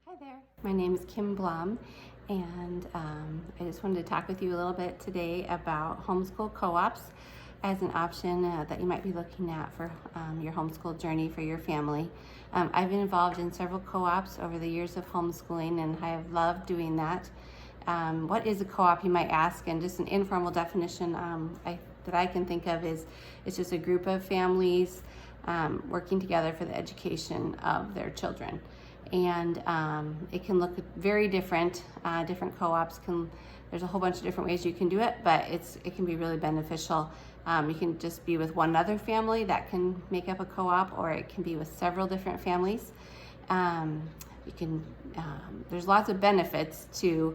Hi there, my name is Kim Blum, and I just wanted to talk with you a little bit today about homeschool co-ops as an option that you might be looking at for your homeschool journey for your family. I've been involved in several co-ops over the years of homeschooling, and I have loved doing that. What is a co-op, you might ask? And just an informal definition that I can think of is it's just a group of families working together for the education of their children. And it can look very different. Different co-ops there's a whole bunch of different ways you can do it, but it can be really beneficial. You can just be with one other family that can make up a co-op, or it can be with several different families. There's lots of benefits to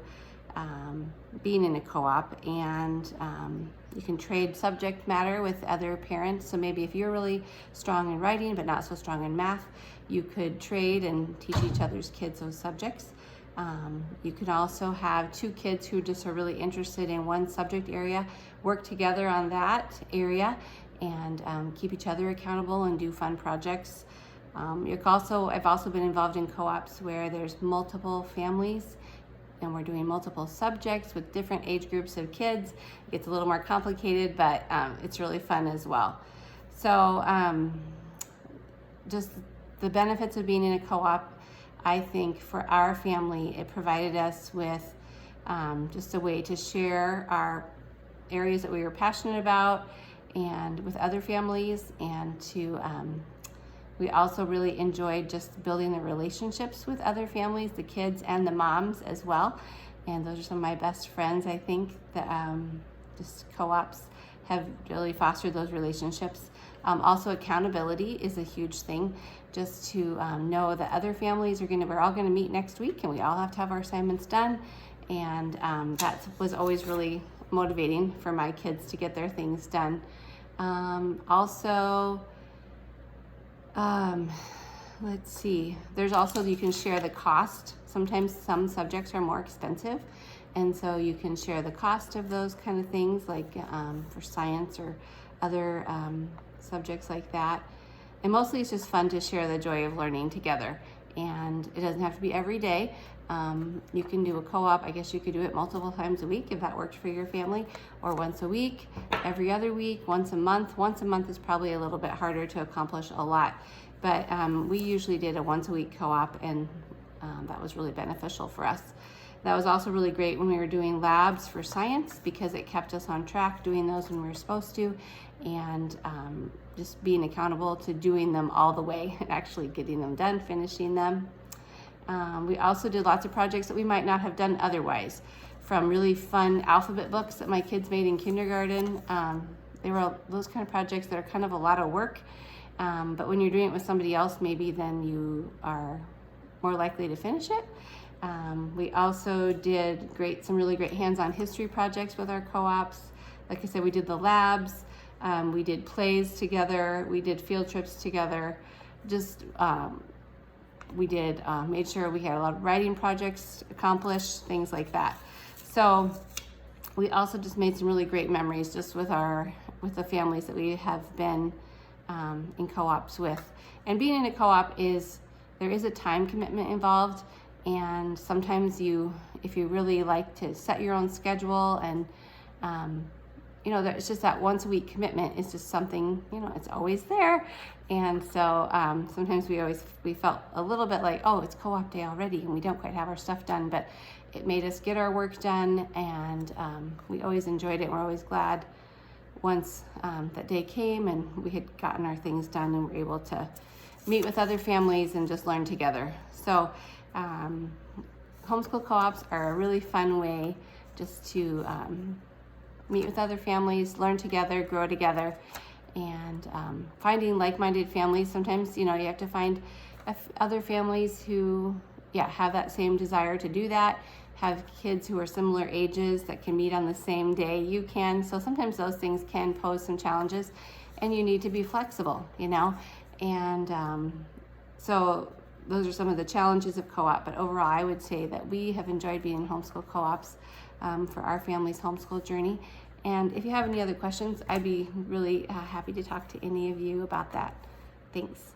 being in a co-op, and you can trade subject matter with other parents. So maybe if you're really strong in writing but not so strong in math, you could trade and teach each other's kids those subjects. You could also have two kids who just are really interested in one subject area, work together on that area, and keep each other accountable and do fun projects. I've also been involved in co-ops where there's multiple families and we're doing multiple subjects with different age groups of kids. It gets a little more complicated, but it's really fun as well. So just the benefits of being in a co-op, I think for our family, it provided us with just a way to share our areas that we were passionate about and with other families, and we also really enjoyed just building the relationships with other families, the kids and the moms as well. And those are some of my best friends. I think that just co-ops have really fostered those relationships. Also, accountability is a huge thing. Just to know that other families we're all going to meet next week, and we all have to have our assignments done. And that was always really motivating for my kids to get their things done. Let's see, there's also, you can share the cost. Sometimes some subjects are more expensive, and so you can share the cost of those kind of things, like for science or other subjects like that. And mostly it's just fun to share the joy of learning together, and it doesn't have to be every day. You can do a co-op. I guess you could do it multiple times a week if that works for your family, or once a week, every other week, once a month. Once a month is probably a little bit harder to accomplish a lot, but we usually did a once a week co-op, and that was really beneficial for us. That was also really great when we were doing labs for science, because it kept us on track doing those when we were supposed to, and just being accountable to doing them all the way and actually getting them done, finishing them. We also did lots of projects that we might not have done otherwise, from really fun alphabet books that my kids made in kindergarten. They were those kind of projects that are kind of a lot of work, but when you're doing it with somebody else, maybe then you are more likely to finish it. We also did some really great hands-on history projects with our co-ops. Like I said, we did the labs, we did plays together, we did field trips together. We made sure we had a lot of writing projects accomplished, things like that. So we also just made some really great memories just with the families that we have been in co-ops with. And being in a co-op there is a time commitment involved, and sometimes if you really like to set your own schedule, and it's just that once a week commitment is just something, it's always there. And so sometimes we felt a little bit like, oh, it's co-op day already and we don't quite have our stuff done, but it made us get our work done, and we always enjoyed it. We're always glad once that day came and we had gotten our things done and were able to meet with other families and just learn together. So homeschool co-ops are a really fun way just to meet with other families, learn together, grow together, and finding like-minded families. Sometimes, you have to find other families who, have that same desire to do that, have kids who are similar ages that can meet on the same day you can. So sometimes those things can pose some challenges, and you need to be flexible, and so those are some of the challenges of co-op. But overall, I would say that we have enjoyed being in homeschool co-ops for our family's homeschool journey. And if you have any other questions, I'd be really happy to talk to any of you about that. Thanks.